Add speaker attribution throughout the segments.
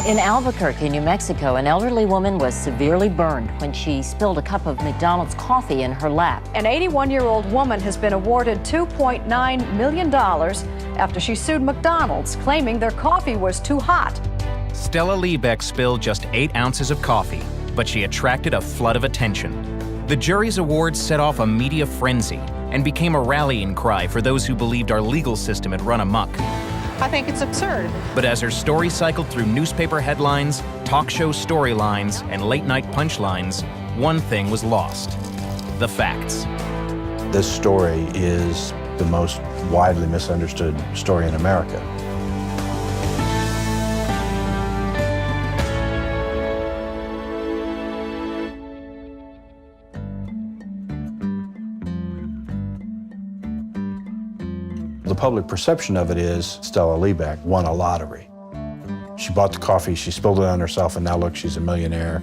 Speaker 1: In Albuquerque, New Mexico, an elderly woman was severely burned when she spilled a cup of McDonald's coffee in her lap.
Speaker 2: An 81-year-old woman has been awarded $2.9 million after she sued McDonald's, claiming their coffee was too hot.
Speaker 3: Stella Liebeck spilled just 8 ounces of coffee, but she attracted a flood of attention. The jury's award set off a media frenzy and became a rallying cry for those who believed our legal system had run amok.
Speaker 2: I think it's absurd.
Speaker 3: But as her story cycled through newspaper headlines, talk show storylines, and late-night punchlines, one thing was lost: the facts.
Speaker 4: This story is the most widely misunderstood story in America. The public perception of it is Stella Liebeck won a lottery. She bought the coffee, she spilled it on herself, and now look, she's a millionaire.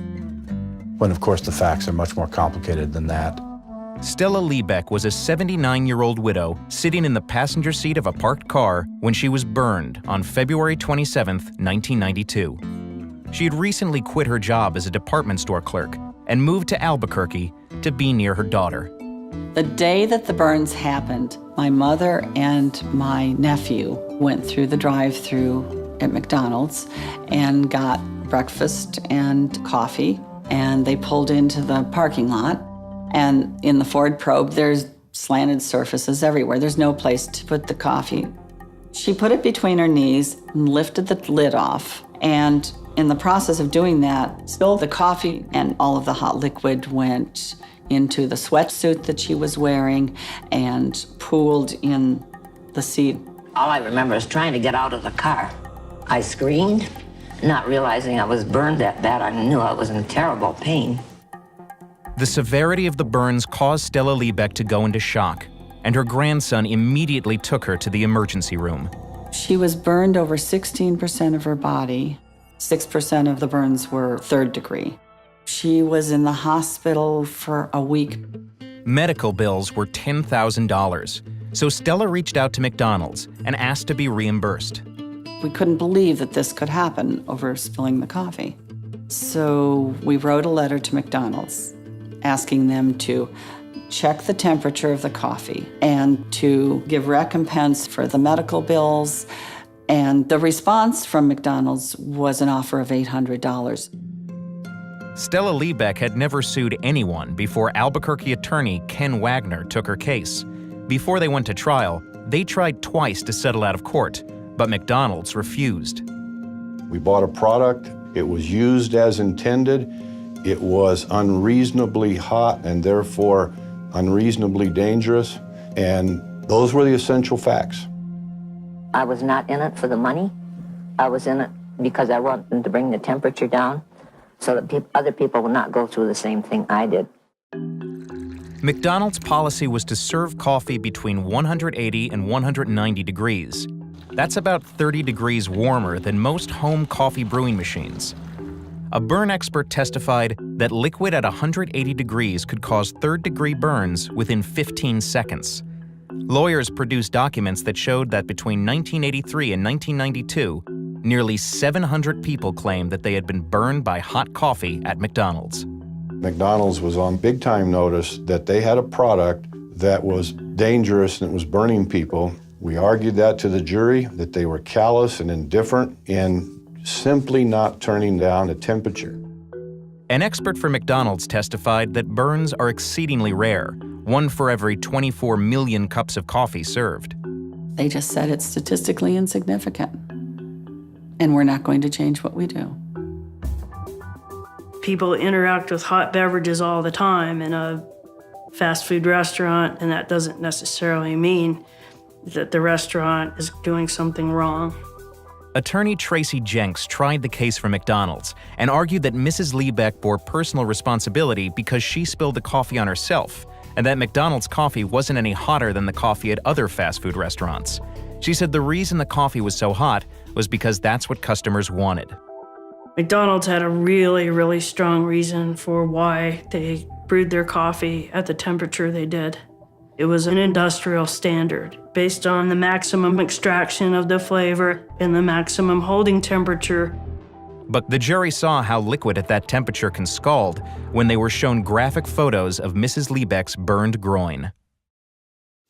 Speaker 4: When, of course, the facts are much more complicated than that.
Speaker 3: Stella Liebeck was a 79-year-old widow sitting in the passenger seat of a parked car when she was burned on February 27, 1992. She had recently quit her job as a department store clerk and moved to Albuquerque to be near her daughter.
Speaker 5: The day that the burns happened, my mother and my nephew went through the drive-thru at McDonald's and got breakfast and coffee, and they pulled into the parking lot. And in the Ford Probe, there's slanted surfaces everywhere. There's no place to put the coffee. She put it between her knees and lifted the lid off, and in the process of doing that, spilled the coffee, and all of the hot liquid went into the sweatsuit that she was wearing and pooled in the seat.
Speaker 6: All I remember is trying to get out of the car. I screamed, not realizing I was burned that bad. I knew I was in terrible pain.
Speaker 3: The severity of the burns caused Stella Liebeck to go into shock, and her grandson immediately took her to the emergency room.
Speaker 5: She was burned over 16% of her body. 6% of the burns were 3rd degree. She was in the hospital for a week.
Speaker 3: Medical bills were $10,000, so Stella reached out to McDonald's and asked to be reimbursed.
Speaker 5: We couldn't believe that this could happen over spilling the coffee. So we wrote a letter to McDonald's asking them to check the temperature of the coffee and to give recompense for the medical bills. And the response from McDonald's was an offer of $800.
Speaker 3: Stella Liebeck had never sued anyone before Albuquerque attorney Ken Wagner took her case. Before they went to trial, they tried twice to settle out of court, but McDonald's refused.
Speaker 4: We bought a product, it was used as intended, it was unreasonably hot and therefore unreasonably dangerous, and those were the essential facts.
Speaker 6: I was not in it for the money. I was in it because I wanted to bring the temperature down so that other people would not go through the same thing I did.
Speaker 3: McDonald's policy was to serve coffee between 180 and 190 degrees. That's about 30 degrees warmer than most home coffee brewing machines. A burn expert testified that liquid at 180 degrees could cause 3rd-degree burns within 15 seconds. Lawyers produced documents that showed that between 1983 and 1992, nearly 700 people claimed that they had been burned by hot coffee at McDonald's.
Speaker 4: McDonald's was on big-time notice that they had a product that was dangerous and it was burning people. We argued that to the jury, that they were callous and indifferent in simply not turning down the temperature.
Speaker 3: An expert for McDonald's testified that burns are exceedingly rare, 1 for every 24 million cups of coffee served.
Speaker 5: They just said it's statistically insignificant, and we're not going to change what we do.
Speaker 7: People interact with hot beverages all the time in a fast food restaurant, and that doesn't necessarily mean that the restaurant is doing something wrong.
Speaker 3: Attorney Tracy Jenks tried the case for McDonald's and argued that Mrs. Liebeck bore personal responsibility because she spilled the coffee on herself, and that McDonald's coffee wasn't any hotter than the coffee at other fast food restaurants. She said the reason the coffee was so hot was because that's what customers wanted.
Speaker 7: McDonald's had a really, really strong reason for why they brewed their coffee at the temperature they did. It was an industrial standard based on the maximum extraction of the flavor and the maximum holding temperature.
Speaker 3: But the jury saw how liquid at that temperature can scald when they were shown graphic photos of Mrs. Liebeck's burned groin.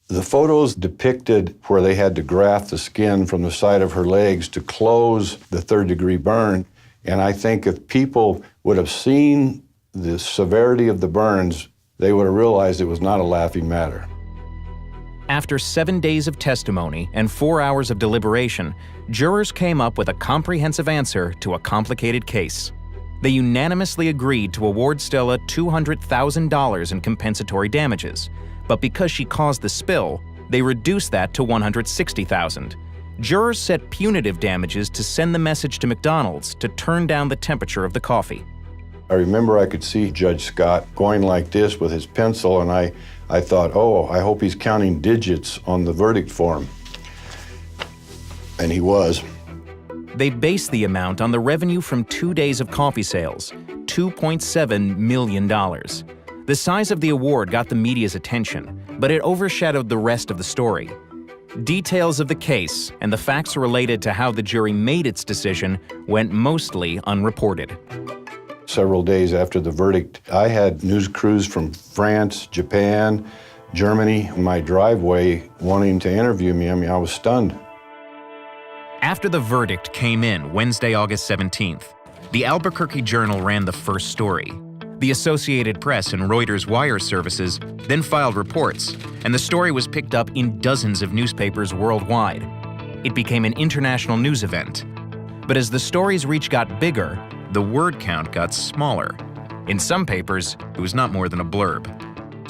Speaker 4: The photos depicted where they had to graft the skin from the side of her legs to close the third-degree burn. And I think if people would have seen the severity of the burns, they would have realized it was not a laughing matter.
Speaker 3: After 7 days of testimony and 4 hours of deliberation, jurors came up with a comprehensive answer to a complicated case. They unanimously agreed to award Stella $200,000 in compensatory damages, but because she caused the spill, they reduced that to $160,000. Jurors set punitive damages to send the message to McDonald's to turn down the temperature of the coffee.
Speaker 4: I remember I could see Judge Scott going like this with his pencil, and I thought, oh, I hope he's counting digits on the verdict form. And he was.
Speaker 3: They based the amount on the revenue from 2 days of coffee sales, $2.7 million. The size of the award got the media's attention, but it overshadowed the rest of the story. Details of the case and the facts related to how the jury made its decision went mostly unreported.
Speaker 4: Several days after the verdict, I had news crews from France, Japan, Germany in my driveway wanting to interview me. I mean, I was stunned.
Speaker 3: After the verdict came in Wednesday, August 17th, the Albuquerque Journal ran the first story. The Associated Press and Reuters wire services then filed reports, and the story was picked up in dozens of newspapers worldwide. It became an international news event. But as the story's reach got bigger, the word count got smaller. In some papers, it was not more than a blurb.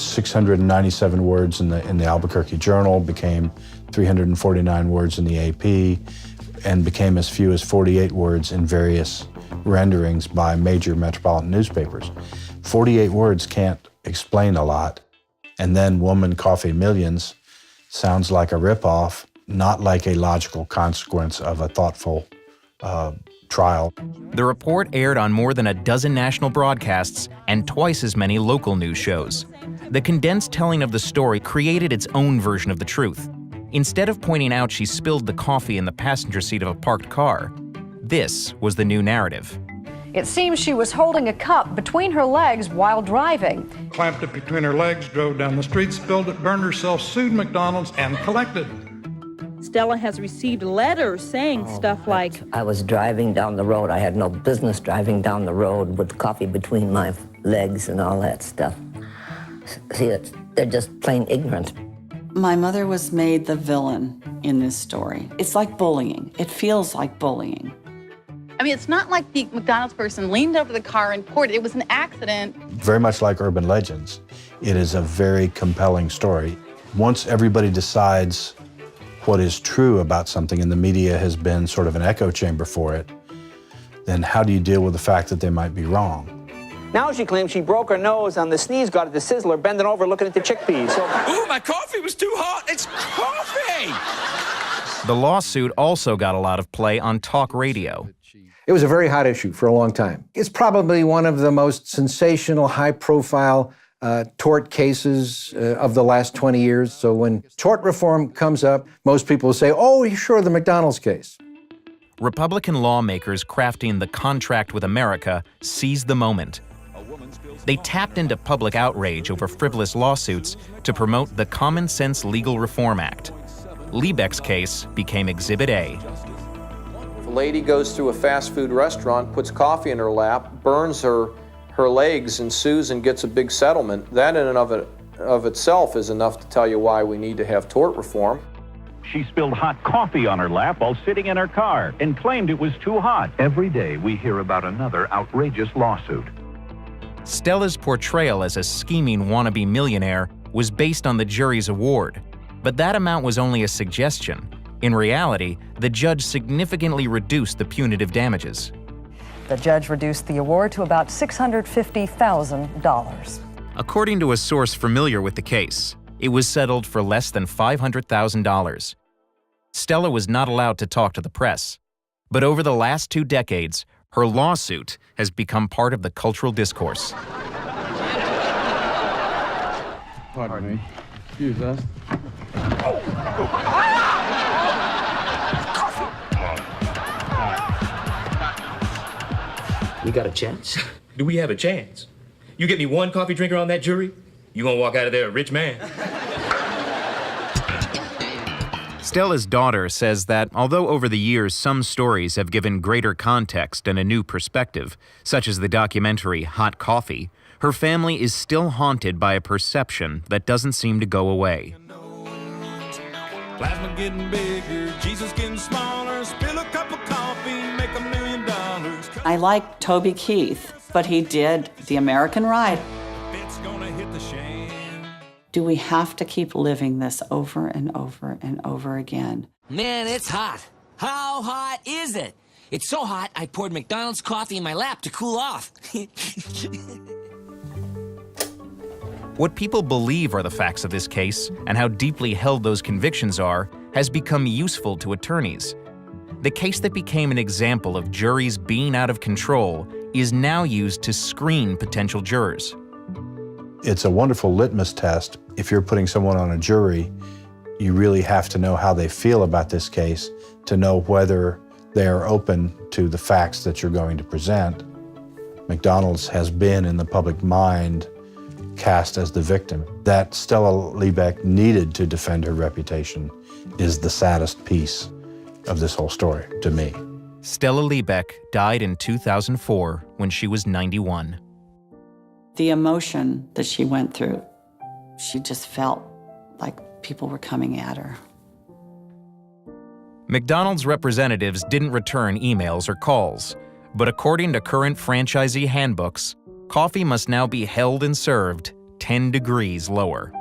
Speaker 8: 697 words in the Albuquerque Journal became 349 words in the AP, and became as few as 48 words in various renderings by major metropolitan newspapers. 48 words can't explain a lot. And then Woman Coffee Millions sounds like a ripoff, not like a logical consequence of a thoughtful trial.
Speaker 3: The report aired on more than a dozen national broadcasts and twice as many local news shows. The condensed telling of the story created its own version of the truth. Instead of pointing out she spilled the coffee in the passenger seat of a parked car, this was the new narrative.
Speaker 2: It seems she was holding a cup between her legs while driving.
Speaker 9: Clamped it between her legs, drove down the street, spilled it, burned herself, sued McDonald's, and collected.
Speaker 10: Stella has received letters saying stuff like,
Speaker 6: I was driving down the road. I had no business driving down the road with coffee between my legs and all that stuff. See, they're just plain ignorant.
Speaker 5: My mother was made the villain in this story. It's like bullying. It feels like bullying.
Speaker 11: I mean, it's not like the McDonald's person leaned over the car and poured it. It was an accident.
Speaker 8: Very much like urban legends, it is a very compelling story. Once everybody decides what is true about something, and the media has been sort of an echo chamber for it, then how do you deal with the fact that they might be wrong?
Speaker 12: Now she claims she broke her nose on the sneeze guard at the Sizzler, bending over looking at the chickpeas. So,
Speaker 13: ooh, my coffee was too hot. It's coffee!
Speaker 3: The lawsuit also got a lot of play on talk radio.
Speaker 14: It was a very hot issue for a long time. It's probably one of the most sensational, high-profile tort cases of the last 20 years. So when tort reform comes up, most people say, oh, you're sure the McDonald's case.
Speaker 3: Republican lawmakers crafting the Contract with America seized the moment. They tapped into public outrage over frivolous lawsuits to promote the Common Sense Legal Reform Act. Liebeck's case became Exhibit A.
Speaker 15: If a lady goes through a fast food restaurant, puts coffee in her lap, burns her legs, and sues and gets a big settlement, that in and of itself is enough to tell you why we need to have tort reform.
Speaker 16: She spilled hot coffee on her lap while sitting in her car and claimed it was too hot. Every day we hear about another outrageous lawsuit.
Speaker 3: Stella's portrayal as a scheming wannabe millionaire was based on the jury's award, but that amount was only a suggestion. In reality, the judge significantly reduced the punitive damages.
Speaker 2: The judge reduced the award to about $650,000.
Speaker 3: According to a source familiar with the case, it was settled for less than $500,000. Stella was not allowed to talk to the press, but over the last 2 decades, her lawsuit has become part of the cultural discourse.
Speaker 17: Pardon me. Excuse us.
Speaker 13: We got a chance? Do we have a chance? You get me one coffee drinker on that jury, you gonna walk out of there a rich man.
Speaker 3: Stella's daughter says that although over the years some stories have given greater context and a new perspective, such as the documentary Hot Coffee, her family is still haunted by a perception that doesn't seem to go away.
Speaker 18: Plasma getting bigger, Jesus getting smaller, spill a cup of coffee, make $1 million.
Speaker 5: I like Toby Keith, but he did The American Ride.
Speaker 18: It's gonna hit the shame.
Speaker 5: Do we have to keep living this over and over and over again?
Speaker 19: Man, it's hot. How hot is it? It's so hot, I poured McDonald's coffee in my lap to cool off.
Speaker 3: What people believe are the facts of this case and how deeply held those convictions are has become useful to attorneys. The case that became an example of juries being out of control is now used to screen potential jurors.
Speaker 8: It's a wonderful litmus test. If you're putting someone on a jury, you really have to know how they feel about this case to know whether they are open to the facts that you're going to present. McDonald's has been in the public mind cast as the victim. That Stella Liebeck needed to defend her reputation is the saddest piece of this whole story to me.
Speaker 3: Stella Liebeck died in 2004 when she was 91.
Speaker 5: The emotion that she went through, she just felt like people were coming at her.
Speaker 3: McDonald's representatives didn't return emails or calls, but according to current franchisee handbooks, coffee must now be held and served 10 degrees lower.